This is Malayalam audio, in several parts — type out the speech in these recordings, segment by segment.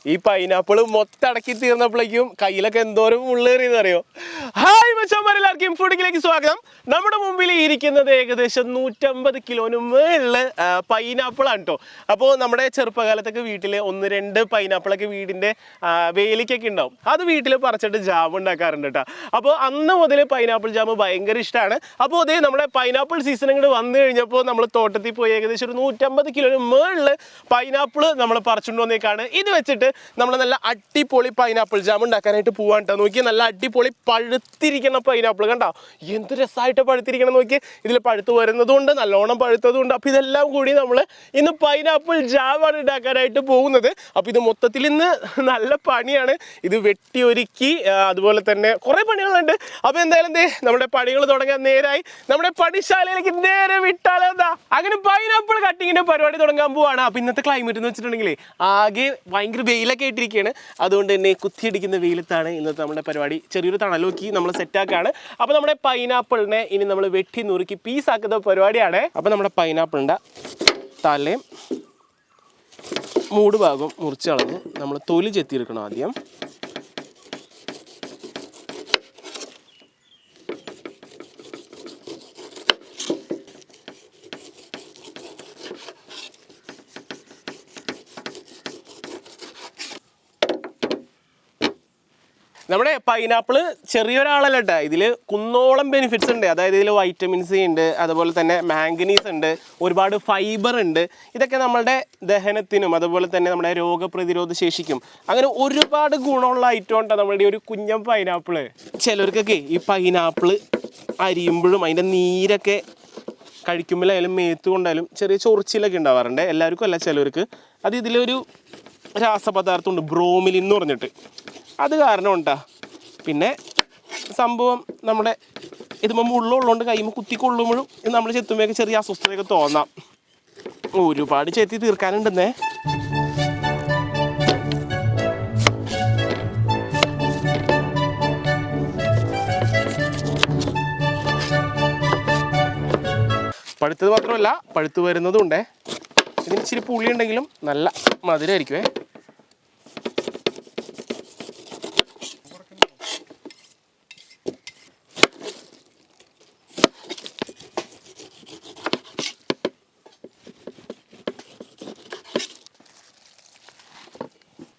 ഈ പൈനാപ്പിൾ മൊത്തം അടക്കി തീർന്നപ്പോഴേക്കും കയ്യിലൊക്കെ എന്തോരം മുള്ളേറിയെന്ന് അറിയോ. ഹായ് മച്ചാന്മാരെല്ലാവർക്കും ഫുഡിങ്ങിലേക്ക് സ്വാഗതം. നമ്മുടെ മുമ്പിൽ ഇരിക്കുന്നത് ഏകദേശം 150 കിലോന് മേളിൽ പൈനാപ്പിൾ ആണ് കേട്ടോ. അപ്പോൾ നമ്മുടെ ചെറുപ്പകാലത്തൊക്കെ വീട്ടിൽ 1-2 പൈനാപ്പിളൊക്കെ വീടിൻ്റെ വേലിക്കൊക്കെ ഉണ്ടാവും. അത് വീട്ടിൽ പറിച്ചിട്ട് ജാം ഉണ്ടാക്കാറുണ്ട് കേട്ടോ. അപ്പോൾ അന്ന് മുതൽ പൈനാപ്പിൾ ജാം ഭയങ്കര ഇഷ്ടമാണ്. അപ്പോൾ അതേ നമ്മുടെ പൈനാപ്പിൾ സീസൺ ഇങ്ങോട്ട് വന്നു കഴിഞ്ഞപ്പോൾ നമ്മൾ തോട്ടത്തിൽ പോയി ഏകദേശം ഒരു 150 കിലോന് മേളിൽ പൈനാപ്പിൾ നമ്മൾ പറിച്ചുകൊണ്ട് വന്നേക്കാണ്. ഇത് വെച്ചിട്ട് നമ്മൾ നല്ല അടിപൊളി പൈനാപ്പിൾ ജാം ഉണ്ടാക്കാനായിട്ട് പോവാൻ കേട്ടോ. നോക്കിയാൽ നല്ല അടിപൊളി പഴുത്തിരിക്കുന്ന പൈനാപ്പിൾ കണ്ടോ, എന്ത് രസമായിട്ട് പഴുത്തിരിക്കണം നോക്കി. ഇതിൽ പഴുത്ത് വരുന്നതുകൊണ്ട് നല്ലോണം പഴുത്തതുകൊണ്ട്. അപ്പോൾ ഇതെല്ലാം കൂടി നമ്മൾ ഇന്ന് പൈനാപ്പിൾ ജാമാണ് ഉണ്ടാക്കാനായിട്ട് പോകുന്നത്. അപ്പോൾ ഇത് മൊത്തത്തിൽ ഇന്ന് നല്ല പണിയാണ്. ഇത് വെട്ടി ഒരുക്കി അതുപോലെ തന്നെ കുറേ പണികളുണ്ട്. അപ്പോൾ എന്തായാലും നമ്മുടെ പണികൾ തുടങ്ങാൻ നേരായി. നമ്മുടെ പണിശാലയിലേക്ക് നേരെ വിട്ടാലോ. എന്താ അങ്ങനെ പൈനാപ്പിൾ കട്ടിങ്ങിൻ്റെ പരിപാടി തുടങ്ങാൻ പോവാണ്. അപ്പോൾ ഇന്നത്തെ ക്ലൈമറ്റ് എന്ന് വെച്ചിട്ടുണ്ടെങ്കിൽ ആകെ ഭയങ്കര വെയിലൊക്കെ ആയിട്ടിരിക്കുകയാണ്. അതുകൊണ്ട് തന്നെ കുത്തിയടിക്കുന്ന വെയിലത്താണ് ഇന്നത്തെ നമ്മുടെ പരിപാടി. ചെറിയൊരു തണലോക്കി നമ്മൾ സെറ്റാക്കാണ്. അപ്പോൾ നമ്മുടെ പൈനാപ്പിളിനെ ഇനി നമ്മൾ വെട്ടി നുറുക്കി പീസാക്കുന്ന പരിപാടിയാണ്. അപ്പോൾ നമ്മുടെ പൈനാപ്പിളിൻ്റെ തലയും മൂട് ഭാഗം മുറിച്ച് കളഞ്ഞ് നമ്മൾ തൊലി ചെത്തിയെടുക്കണം ആദ്യം. നമ്മുടെ പൈനാപ്പിൾ ചെറിയൊരാളല്ല കേട്ടോ. ഇതിൽ കുന്നോളം ബെനിഫിറ്റ്സ് ഉണ്ട്. അതായത് ഇതിൽ വൈറ്റമിൻ സി ഉണ്ട്, അതുപോലെ തന്നെ മാംഗനീസ് ഉണ്ട്, ഒരുപാട് ഫൈബർ ഉണ്ട്. ഇതൊക്കെ നമ്മളുടെ ദഹനത്തിനും അതുപോലെ തന്നെ നമ്മുടെ രോഗപ്രതിരോധ ശേഷിക്കും അങ്ങനെ ഒരുപാട് ഗുണമുള്ള ഐറ്റം ഉണ്ടോ നമ്മളുടെ ഒരു കുഞ്ഞൻ പൈനാപ്പിൾ. ചിലർക്കൊക്കെ ഈ പൈനാപ്പിൾ അരിയുമ്പോഴും അതിൻ്റെ നീരൊക്കെ കഴിക്കുമ്പോഴായാലും മേത്ത് കൊണ്ടായാലും ചെറിയ ചൊറിച്ചിലൊക്കെ ഉണ്ടാവാറുണ്ട്. എല്ലാവർക്കും അല്ല, ചിലർക്ക്. അത് ഇതിലൊരു രാസപദാർത്ഥം ഉണ്ട്, ബ്രോമിലിൻ എന്ന് പറഞ്ഞിട്ട്. അത് കാരണം ഉണ്ടാ. പിന്നെ സംഭവം നമ്മുടെ ഇതുമ്പോൾ മുള്ളുള്ളതുകൊണ്ട് കൈമ കുത്തിക്കൊള്ളുമ്പോഴും നമ്മൾ ചെത്തുമ്പോഴൊക്കെ ചെറിയ അസ്വസ്ഥതയൊക്കെ തോന്നാം. ഒരുപാട് ചെത്തി തീർക്കാനുണ്ടെന്നേ. പഴുത്തത് മാത്രമല്ല പഴുത്ത് വരുന്നതും ഉണ്ടേ. ഇതിന് ഇച്ചിരി പുളി ഉണ്ടെങ്കിലും നല്ല മധുരമായിരിക്കുമേ.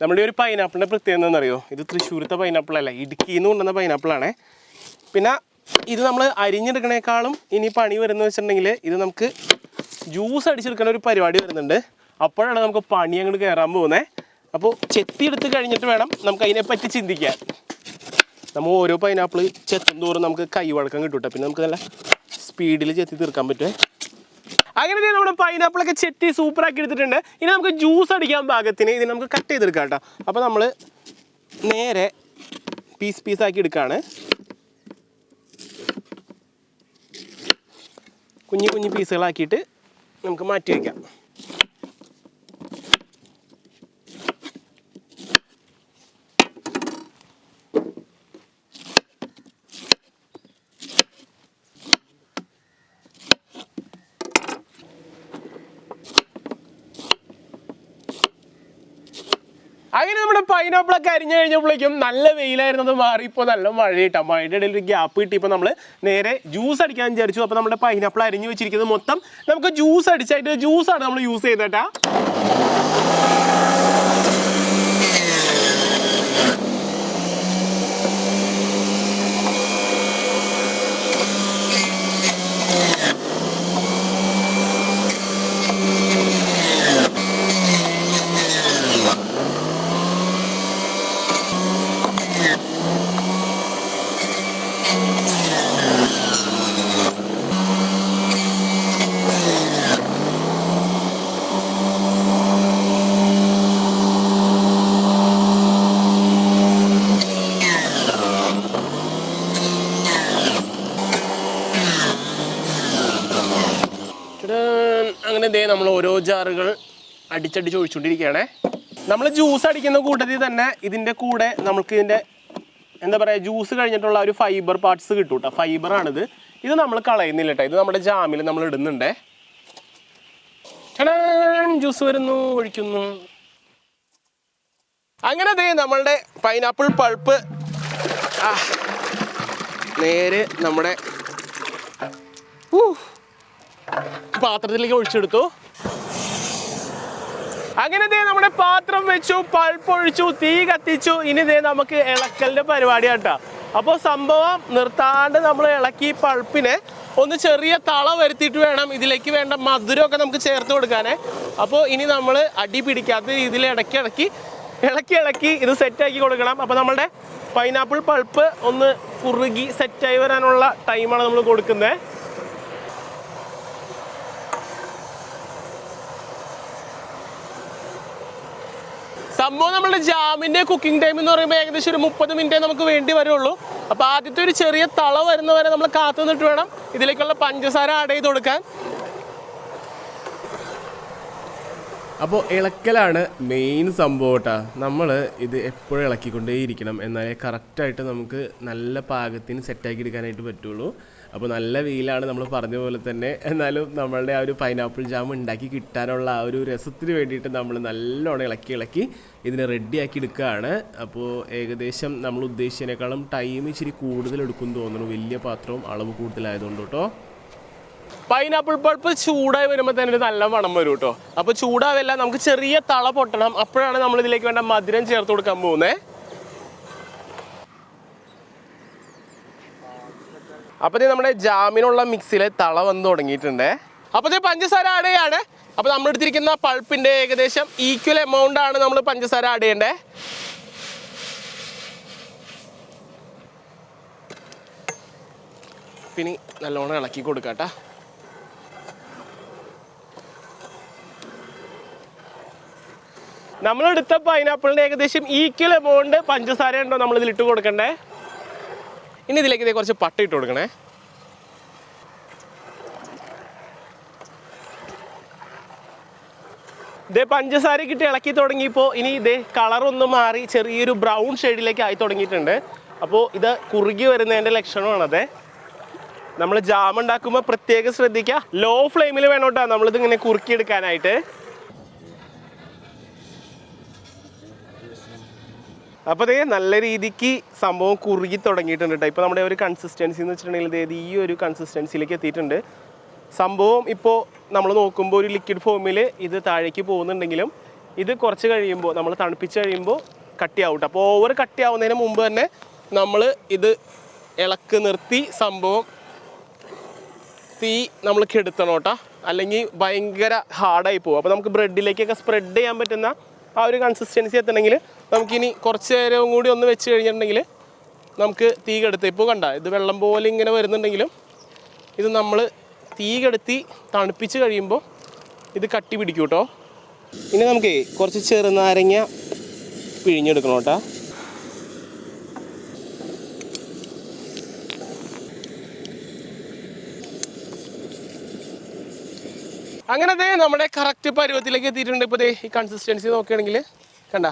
നമ്മുടെ ഒരു പൈനാപ്പിളിൻ്റെ പ്രത്യേകത എന്താണെന്നറിയോ? ഇത് തൃശ്ശൂരത്തെ പൈനാപ്പിളല്ല, ഇടുക്കിയിൽ നിന്ന് കൊണ്ടുവന്ന പൈനാപ്പിളാണേ. പിന്നെ ഇത് നമ്മൾ അരിഞ്ഞെടുക്കണേക്കാളും ഇനി പണി വരുന്നത് വെച്ചിട്ടുണ്ടെങ്കിൽ ഇത് നമുക്ക് ജ്യൂസ് അടിച്ചെടുക്കുന്ന ഒരു പരിപാടി വരുന്നുണ്ട്. അപ്പോഴാണ് നമുക്ക് പണി അങ്ങോട്ട് കയറാൻ പോകുന്നത്. അപ്പോൾ ചെത്തി എടുത്ത് കഴിഞ്ഞിട്ട് വേണം നമുക്ക് അതിനെപ്പറ്റി ചിന്തിക്കാൻ. നമ്മൾ ഓരോ പൈനാപ്പിൾ ചെത്തും തോറും നമുക്ക് കൈവഴക്കം കിട്ടും. പിന്നെ നമുക്ക് നല്ല സ്പീഡിൽ ചെത്തി തീർക്കാൻ പറ്റുമേ. അങ്ങനെ നമ്മുടെ പൈനാപ്പിളൊക്കെ ചെത്തി സൂപ്പറാക്കി എടുത്തിട്ടുണ്ട്. ഇനി നമുക്ക് ജ്യൂസ് അടിക്കാൻ പാകത്തിന് ഇതിന് നമുക്ക് കട്ട് ചെയ്തെടുക്കാം കേട്ടോ. അപ്പോൾ നമ്മൾ നേരെ പീസാക്കി എടുക്കുകയാണ്. കുഞ്ഞു പീസുകളാക്കിയിട്ട് നമുക്ക് മാറ്റി വയ്ക്കാം. അങ്ങനെ നമ്മുടെ പൈനാപ്പിളൊക്കെ അരിഞ്ഞു കഴിഞ്ഞപ്പോഴേക്കും നല്ല വെയിലായിരുന്നത് മാറി ഇപ്പോൾ നല്ല മഴ കിട്ടാം. മഴയുടെ ഇടയിൽ ഒരു ഗ്യാപ്പ് കിട്ടിയപ്പോൾ നമ്മൾ നേരെ ജ്യൂസ് അടിക്കാൻ വിചാരിച്ചു. അപ്പോൾ നമ്മുടെ പൈനാപ്പിൾ അരിഞ്ഞു വെച്ചിരിക്കുന്നത് മൊത്തം നമുക്ക് ജ്യൂസ് അടിച്ചായിട്ട് ജ്യൂസാണ് നമ്മൾ യൂസ് ചെയ്തേട്ടാ. അങ്ങനെ നമ്മൾ ഓരോ ജാറുകൾ അടിച്ചടിച്ച് ഒഴിച്ചുകൊണ്ടിരിക്കുകയാണേ. നമ്മൾ ജ്യൂസ് അടിക്കുന്ന കൂട്ടത്തിൽ തന്നെ ഇതിൻ്റെ കൂടെ നമുക്ക് ഇതിൻ്റെ എന്താ പറയുക, ജ്യൂസ് കഴിഞ്ഞിട്ടുള്ള ഒരു ഫൈബർ പാർട്സ് കിട്ടും കേട്ടോ. ഫൈബറാണിത്. ഇത് നമ്മൾ കളയുന്നില്ല കേട്ടോ. ഇത് നമ്മുടെ ജാമിൽ നമ്മൾ ഇടുന്നുണ്ടേ. ജ്യൂസ് വരുന്നു, ഒഴിക്കുന്നു. അങ്ങനെ ദേ നമ്മളുടെ പൈനാപ്പിൾ പൾപ്പ് നേരെ നമ്മുടെ പാത്രത്തിലേക്ക് ഒഴിച്ചെടുത്തു. അങ്ങനെ ദേ നമ്മുടെ പാത്രം വെച്ചു, പൾപ്പ് ഒഴിച്ചു, തീ കത്തിച്ചു. ഇനി ദേ നമുക്ക് ഇളക്കലിന്റെ പരിപാടിയാണ് കേട്ടോ. അപ്പോൾ സംഭവം നിർത്താണ്ട് നമ്മൾ ഇളക്കി പൾപ്പിനെ ഒന്ന് ചെറിയ തള വരുത്തിയിട്ട് വേണം ഇതിലേക്ക് വേണ്ട മധുരമൊക്കെ നമുക്ക് ചേർത്ത് കൊടുക്കാനേ. അപ്പോൾ ഇനി നമ്മൾ അടി പിടിക്കാത്ത രീതിയിൽ ഇളക്കി ഇത് സെറ്റാക്കി കൊടുക്കണം. അപ്പോൾ നമ്മളുടെ പൈനാപ്പിൾ പൾപ്പ് ഒന്ന് കുറുകി സെറ്റായി വരാനുള്ള ടൈമാണ് നമ്മൾ കൊടുക്കുന്നത്. സംഭവം നമ്മളുടെ ജാമിൻ്റെ കുക്കിംഗ് ടൈം എന്ന് പറയുമ്പോൾ ഏകദേശം ഒരു 30 മിനിറ്റേ നമുക്ക് വേണ്ടി വരുള്ളൂ. അപ്പോൾ ആദ്യത്തെ ഒരു ചെറിയ തള വരുന്നവരെ നമ്മൾ കാത്തു നിന്നിട്ട് വേണം ഇതിലേക്കുള്ള പഞ്ചസാര ആഡ് ചെയ്ത് കൊടുക്കാൻ. അപ്പോൾ ഇളക്കലാണ് മെയിൻ സംഭവം കേട്ടോ. നമ്മൾ ഇത് എപ്പോഴും ഇളക്കിക്കൊണ്ടേയിരിക്കണം, എന്നാലേ കറക്റ്റായിട്ട് നമുക്ക് നല്ല പാകത്തിന് സെറ്റാക്കി എടുക്കാനായിട്ട് പറ്റുള്ളൂ. അപ്പോൾ നല്ല വെയിലാണ് നമ്മൾ പറഞ്ഞ പോലെ തന്നെ. എന്നാലും നമ്മളുടെ ആ ഒരു പൈനാപ്പിൾ ജാം ഉണ്ടാക്കി കിട്ടാനുള്ള ആ ഒരു രസത്തിന് വേണ്ടിയിട്ട് നമ്മൾ നല്ലോണം ഇളക്കി ഇതിനെ റെഡിയാക്കി എടുക്കുകയാണ്. അപ്പോൾ ഏകദേശം നമ്മൾ ഉദ്ദേശിച്ചതിനേക്കാളും ടൈം ഇച്ചിരി കൂടുതൽ എടുക്കും തോന്നുന്നു, വലിയ പാത്രവും അളവ് കൂടുതലായതുകൊണ്ട് കേട്ടോ. പൈനാപ്പിൾ പൾപ്പ് ചൂടായി വരുമ്പോൾ തന്നെ ഒരു നല്ല മണം വരും കേട്ടോ. അപ്പോൾ ചൂടാവല്ല, നമുക്ക് ചെറിയ തള പൊട്ടണം. അപ്പോഴാണ് നമ്മൾ ഇതിലേക്ക് വേണ്ട മധുരം ചേർത്ത് കൊടുക്കാൻ പോകുന്നത്. അപ്പോൾ നമ്മുടെ ജാമിനുള്ള മിക്സിയിൽ തള വന്ന് തുടങ്ങിയിട്ടുണ്ട്. അപ്പോൾ പഞ്ചസാര ആഡ് ചെയ്യാണ്. അപ്പോൾ നമ്മൾ എടുത്തിരിക്കുന്ന പൾപ്പിൻ്റെ ഏകദേശം ഈക്വൽ എമൗണ്ട് ആണ് നമ്മൾ പഞ്ചസാര ആഡ് ചെയ്യേണ്ടത്. പിന്നെ നല്ലോണം ഇളക്കി കൊടുക്കാട്ടോ. നമ്മളെടുത്ത പൈനാപ്പിളിൻ്റെ ഏകദേശം ഈക്വൽ എമൗണ്ട് പഞ്ചസാര ഉണ്ടോ നമ്മൾ ഇതിലിട്ട് കൊടുക്കണ്ടേ. ഇനി ഇതിലേക്ക് കുറച്ച് പട്ട ഇട്ട് കൊടുക്കണേ. ഇതേ പഞ്ചസാരക്ക് ഇട്ട് ഇളക്കി തുടങ്ങിയപ്പോൾ ഇനി ഇതേ കളറൊന്ന് മാറി ചെറിയൊരു ബ്രൗൺ ഷെയ്ഡിലേക്ക് ആയി തുടങ്ങിയിട്ടുണ്ട്. അപ്പോൾ ഇത് കുറുകി വരുന്നതിൻ്റെ ലക്ഷണമാണത്. നമ്മൾ ജാം ഉണ്ടാക്കുമ്പോൾ പ്രത്യേകം ശ്രദ്ധിക്കുക, ലോ ഫ്ലെയിമിൽ വേണം കേട്ടോ നമ്മളിതിങ്ങനെ കുറുക്കിയെടുക്കാനായിട്ട്. അപ്പോൾ അതേ നല്ല രീതിക്ക് സംഭവം കുറുകി തുടങ്ങിയിട്ടുണ്ട് കേട്ടോ. ഇപ്പോൾ നമ്മുടെ ഒരു കൺസിസ്റ്റൻസി എന്ന് വെച്ചിട്ടുണ്ടെങ്കിൽ ഈ ഒരു കൺസിസ്റ്റൻസിയിലേക്ക് എത്തിയിട്ടുണ്ട് സംഭവം. ഇപ്പോൾ നമ്മൾ നോക്കുമ്പോൾ ഒരു ലിക്വിഡ് ഫോമിൽ ഇത് താഴേക്ക് പോകുന്നുണ്ടെങ്കിലും ഇത് കുറച്ച് കഴിയുമ്പോൾ നമ്മൾ തണുപ്പിച്ച് കഴിയുമ്പോൾ കട്ടിയാവും. അപ്പോൾ ഓവർ കട്ടിയാവുന്നതിന് മുമ്പ് തന്നെ നമ്മൾ ഇത് ഇളക്ക് നിർത്തി സംഭവം തീ നമ്മൾ കെടുത്തണം കേട്ടോ, അല്ലെങ്കിൽ ഭയങ്കര ഹാർഡായി പോകും. അപ്പോൾ നമുക്ക് ബ്രെഡിലേക്കൊക്കെ സ്പ്രെഡ് ചെയ്യാൻ പറ്റുന്ന ആ ഒരു കൺസിസ്റ്റൻസി എത്തണമെങ്കിൽ നമുക്കിനി കുറച്ച് നേരവും കൂടി ഒന്ന് വെച്ച് കഴിഞ്ഞിട്ടുണ്ടെങ്കിൽ നമുക്ക് തീ കെടുത്ത് ഇപ്പോൾ കണ്ട ഇത് വെള്ളം പോലെ ഇങ്ങനെ വരുന്നുണ്ടെങ്കിലും ഇത് നമ്മൾ തീ കെടുത്തി തണുപ്പിച്ച് കഴിയുമ്പോൾ ഇത് കട്ടി പിടിക്കും കേട്ടോ. ഇനി നമുക്ക് കുറച്ച് ചെറുനാരങ്ങ പിഴിഞ്ഞെടുക്കണം കേട്ടോ. അങ്ങനെ നമ്മുടെ കറക്റ്റ് പരുവത്തിലേക്ക് എത്തിയിട്ടുണ്ട്. ഇപ്പോൾ ഈ കൺസിസ്റ്റൻസി നോക്കുകയാണെങ്കിൽ കണ്ട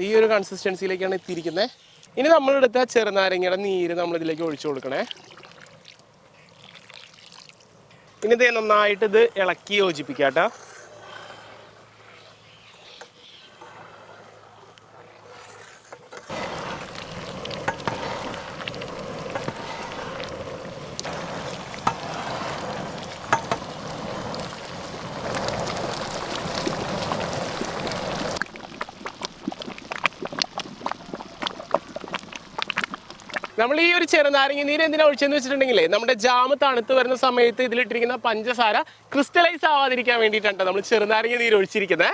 ഈ ഒരു കൺസിസ്റ്റൻസിയിലേക്കാണ് എത്തിയിരിക്കുന്നത്. ഇനി നമ്മളെടുത്ത ചെറുനാരങ്ങയുടെ നീര് നമ്മളിതിലേക്ക് ഒഴിച്ചു കൊടുക്കണേ. ഇനി നന്നായിട്ട് ഇത് ഇളക്കി യോജിപ്പിക്കാം കേട്ടോ. നമ്മൾ ഈ ഒരു ചെറുനാരങ്ങ നീര് എന്തിനാണ് ഒഴിച്ചെന്ന് വെച്ചിട്ടുണ്ടെങ്കിൽ നമ്മുടെ ജാം തണുത്ത് വരുന്ന സമയത്ത് ഇതിലിട്ടിരിക്കുന്ന പഞ്ചസാര ക്രിസ്റ്റലൈസ് ആവാതിരിക്കാൻ വേണ്ടിയിട്ടാണ് നമ്മൾ ചെറുനാരങ്ങ നീര് ഒഴിച്ചിരിക്കുന്നത്.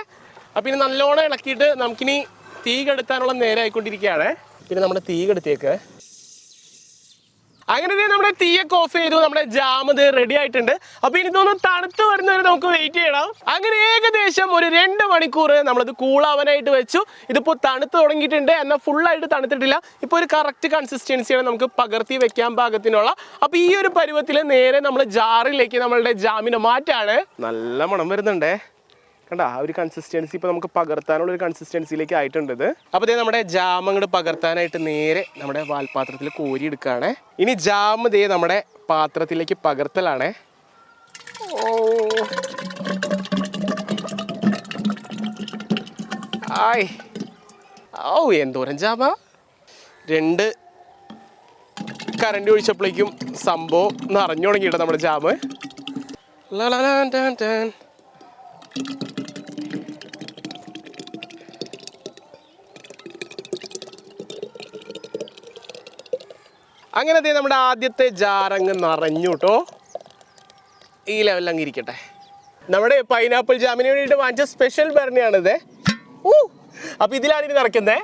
അപ്പം ഇനി നല്ലോണം ഇളക്കിയിട്ട് നമുക്കിനി തീ കെടുത്താനുള്ള നേരം ആയിക്കൊണ്ടിരിക്കുകയാണ്. പിന്നെ നമ്മുടെ തീ കെടുത്തേക്ക് അങ്ങനെ നമ്മുടെ തീയൊക്കെ ഓഫ് ചെയ്തു. നമ്മുടെ ജാം ഇത് റെഡി ആയിട്ടുണ്ട്. അപ്പോൾ ഇനി ഇതൊന്ന് തണുത്ത് വരുന്നവരെ നമുക്ക് വെയിറ്റ് ചെയ്യണം. അങ്ങനെ ഏകദേശം ഒരു 2 മണിക്കൂർ നമ്മളിത് കൂളാവാനായിട്ട് വെച്ചു. ഇതിപ്പോൾ തണുത്ത് തുടങ്ങിയിട്ടുണ്ട്, എന്നാൽ ഫുള്ളായിട്ട് തണുത്തിട്ടില്ല. ഇപ്പോൾ ഒരു കറക്റ്റ് കൺസിസ്റ്റൻസിയാണ് നമുക്ക് പകർത്തി വെക്കാൻ പാകത്തിനുള്ള. അപ്പോൾ ഈ ഒരു പരുവത്തിൽ നേരെ നമ്മൾ ജാറിലേക്ക് നമ്മളുടെ ജാമിനെ മാറ്റാണ്. നല്ല മണം വരുന്നുണ്ടേ കണ്ട. ആ ഒരു കൺസിസ്റ്റൻസി ഇപ്പോൾ നമുക്ക് പകർത്താനുള്ള ഒരു കൺസിസ്റ്റൻസിയിലേക്ക് ആയിട്ടുണ്ട് ഇത്. അപ്പോൾ നമ്മുടെ ജാം അങ്ങോട്ട് പകർത്താനായിട്ട് നേരെ നമ്മുടെ വാൽപാത്രത്തിൽ കോരി എടുക്കുകയാണ്. ഇനി ജാം നമ്മുടെ പാത്രത്തിലേക്ക് പകർത്തലാണ്. ആയ് ഓ എന്തോരം ജാമ. 2 കറണ്ട് ഒഴിച്ചപ്പോഴേക്കും സംഭവം നിറഞ്ഞു തുടങ്ങിയിട്ട് നമ്മുടെ ജാമ്. അങ്ങനെ നമ്മുടെ ആദ്യത്തെ ജാറങ്ങ് നിറഞ്ഞു കേട്ടോ. ഈ ലെവലിൽ അങ്ങ് ഇരിക്കട്ടെ. നമ്മുടെ പൈനാപ്പിൾ ജാമിന് വേണ്ടിയിട്ട് വാങ്ങിച്ച സ്പെഷ്യൽ ഭരണിയാണിത്. അപ്പൊ ഇതിലാണ് ഇനി നിറയ്ക്കുന്നത്.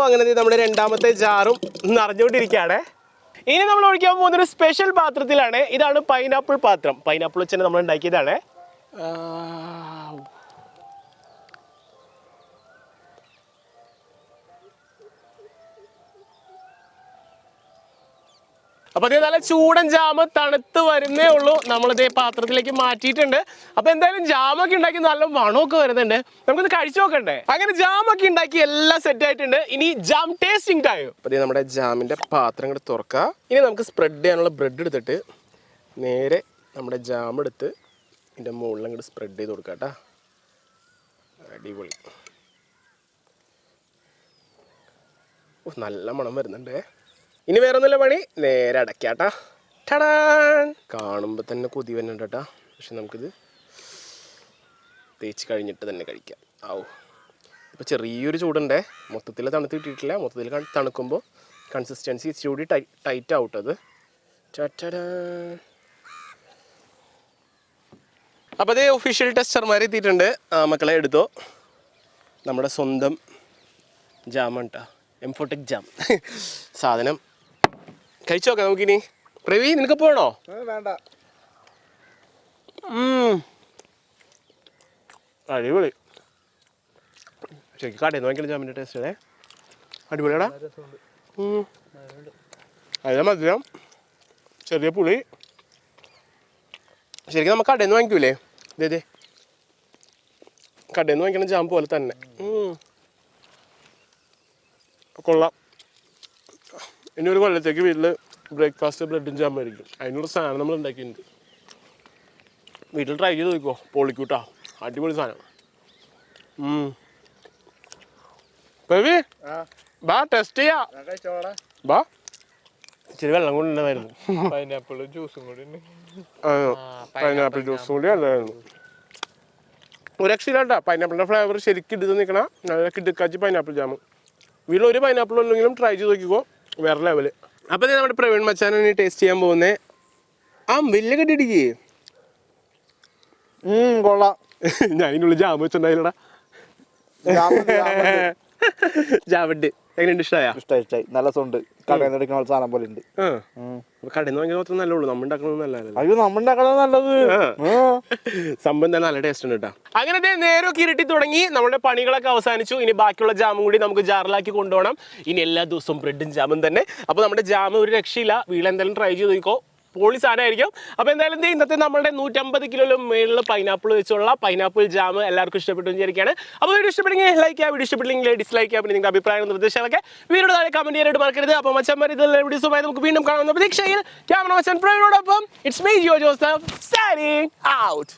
അങ്ങനെ നമ്മുടെ രണ്ടാമത്തെ ജാറും നിറഞ്ഞുകൊണ്ടിരിക്കുകയാണ്. ഇനി നമ്മൾ ഒഴിക്കാൻ പോകുന്നൊരു സ്പെഷ്യൽ പാത്രത്തിലാണ്. ഇതാണ് പൈനാപ്പിൾ പാത്രം. പൈനാപ്പിൾ വെച്ച് നമ്മൾ ഉണ്ടാക്കിയതാണ്. അപ്പൊ അതേ നല്ല ചൂടൻ ജാമ് തണുത്ത് വരുന്നേ ഉള്ളൂ. നമ്മളിതേ പാത്രത്തിലേക്ക് മാറ്റിയിട്ടുണ്ട്. അപ്പൊ എന്തായാലും ജാമൊക്കെ ഉണ്ടാക്കി നല്ല മണമൊക്കെ വരുന്നുണ്ട്. നമുക്കിത് കഴിച്ചു നോക്കണ്ടേ? അങ്ങനെ ജാമൊക്കെ ഉണ്ടാക്കി എല്ലാം സെറ്റ് ആയിട്ടുണ്ട്. ഇനി ജാം ടേസ്റ്റിംഗ് ടൈം. അപ്പൊ നമ്മുടെ ജാമിന്റെ പാത്രം കൂടെ തുറക്കുക. ഇനി നമുക്ക് സ്പ്രെഡ് ചെയ്യാനുള്ള ബ്രെഡ് എടുത്തിട്ട് നേരെ നമ്മുടെ ജാം എടുത്ത് ഇതിന്റെ മുകളിൽ അങ്ങോട്ട് സ്പ്രെഡ് ചെയ്ത് കൊടുക്കാം കേട്ടോ. അടിപൊളി. നല്ല മണം വരുന്നുണ്ട്. ഇനി വേറെ ഒന്നുമില്ല പണി, നേരെ അടയ്ക്കാട്ടാ. ടടാൻ. കാണുമ്പോൾ തന്നെ കൊതി വരുന്നുണ്ട് കേട്ടാ. പക്ഷെ നമുക്കിത് തേച്ച് കഴിഞ്ഞിട്ട് തന്നെ കഴിക്കാം. ആവൂ, ഇപ്പോൾ ചെറിയൊരു ചൂടുണ്ടേ. മൊത്തത്തിൽ തണുത്ത് കിട്ടിയിട്ടില്ല. മൊത്തത്തിൽ തണുക്കുമ്പോൾ കൺസിസ്റ്റൻസി ഇച്ചിരി ടൈറ്റ് ആവട്ടത്. അപ്പോൾ അതേ ഒഫീഷ്യൽ ടെസ്റ്റർമാർ എത്തിയിട്ടുണ്ട്. മക്കളെ എടുത്തോ. നമ്മുടെ സ്വന്തം ജാമാണ് കേട്ടോ, എംഫോടെക് ജാം. സാധനം കഴിച്ചു നോക്കാം നമുക്കിനി. പ്രവീ, നിനക്ക് പോകണോ? വേണ്ട. അടിപൊളി. ശരിക്കും കടയിൽ നിന്ന് വാങ്ങിക്കണ ജാമിൻ്റെ ടേസ്റ്റ് അല്ലേ? അടിപൊളിയാടാ. അതിലെ മധുരം, ചെറിയ പുളി. ശരിക്കും നമുക്ക് കടയിൽ നിന്ന് വാങ്ങിക്കൂലേ? ഇതേ കടയിൽ നിന്ന് വാങ്ങിക്കണ ജാം പോലെ തന്നെ. കൊള്ളാം. ഇനി ഒരു കൊല്ലത്തേക്ക് വീട്ടിൽ ബ്രേക്ക്ഫാസ്റ്റ് ബ്രെഡും ജാം ആയിരിക്കും. അതിനുള്ള സാധനം നമ്മൾ ഉണ്ടാക്കിയിട്ടുണ്ട്. വീട്ടിൽ ട്രൈ ചെയ്ത് നോക്കുമോ? പൊളിക്കൂട്ടാ, അടിപൊളി സാധനം. ബേബി ബാ ടെസ്റ്റ് ചെയ്യാം. ബാ. ഇച്ചിരി വെള്ളം കൊണ്ടുണ്ടായിരുന്നു. പൈനാപ്പിൾ ജ്യൂസും കൂടി. പൈനാപ്പിൾ ജ്യൂസും കൂടി അല്ലായിരുന്നു. ഒരു രക്ഷയില്ലാട്ടാ. പൈനാപ്പിളിൻ്റെ ഫ്ലേവർ ശരിക്കും ഇട്ട് നിൽക്കണ നല്ല കിടുക്കാച്ചി പൈനാപ്പിൾ ജാം. വീട്ടിൽ ഒരു പൈനാപ്പിൾ ഉണ്ടെങ്കിലും ട്രൈ ചെയ്ത് നോക്കിക്കോ, വേറെ ലെവല്. അപ്പം നമ്മുടെ പ്രവീൺ മച്ചാനാണ് ടേസ്റ്റ് ചെയ്യാൻ പോകുന്നത്. വലിയ കെട്ടിടിക്കേ. കൊള്ളാം. ഞാൻ ഇതിനുള്ളിൽ ജാം വെച്ചിട്ടുണ്ടായില്ലടാ. ജാമുണ്ട്. എങ്ങനെയുണ്ട്? ഇഷ്ടമായി? നല്ല സൗണ്ട്. കടയിൽ നിന്ന് എടുക്കുന്ന സാധനം പോലെ ഉണ്ട്. കടയിൽ നിന്ന് വാങ്ങിയാൽ മാത്രം നല്ലുള്ളൂ, നമ്മൾ ഉണ്ടാക്കുന്നത് നല്ലതല്ല. അയ്യോ, നമ്മൾ ഉണ്ടാക്കുന്നത് നല്ലത്. സംഭവം തന്നെ നല്ല ടേസ്റ്റ് ഉണ്ട് കേട്ടോ. അങ്ങനത്തെ നേരമൊക്കെ ഇരുട്ടി തുടങ്ങി. നമ്മുടെ പണികളൊക്കെ അവസാനിച്ചു. ഇനി ബാക്കിയുള്ള ജാമും കൂടി നമുക്ക് ജാറിലാക്കി കൊണ്ടുപോകണം. ഇനി എല്ലാ ദിവസവും ബ്രെഡും ജാമും തന്നെ. അപ്പോൾ നമ്മുടെ ജാം ഒരു രക്ഷയില്ല. വീട്ടിലെന്തായാലും ട്രൈ ചെയ്ത് നോക്കോ, പൊളി സാധനമായിരിക്കും. അപ്പോൾ എന്തായാലും ഇന്നത്തെ നമ്മുടെ 150 കിലോയിലും മേളിൽ പൈനാപ്പിൾ വെച്ചുള്ള പൈനാപ്പിൾ ജാം എല്ലാവർക്കും ഇഷ്ടപ്പെട്ടു വിചാരിക്കുകയാണ്. അപ്പോൾ വീഡിയോ ഇഷ്ടപ്പെടുമെങ്കിൽ ലൈക്ക് ചെയ്യുക, വീഡിയോ ഇഷ്ടപ്പെട്ടില്ലെങ്കിൽ ഡിസ്ലൈക്ക് ചെയ്യുക. പിന്നെ നിങ്ങളുടെ അഭിപ്രായം നിർദ്ദേശങ്ങളൊക്കെ വീഡിയോ താഴെ കമന്റ് ചെയ്യാനായിട്ട് മറക്കരുത്. അപ്പോൾ മച്ചന്മാർ ഇതെല്ലാം വീഡിയോസുമായി നമുക്ക് വീണ്ടും കാണുന്ന പ്രതീക്ഷയിൽ ക്യാമറ മച്ചൻ പ്രവീണോടൊപ്പം it's me Jio Joseph signing out.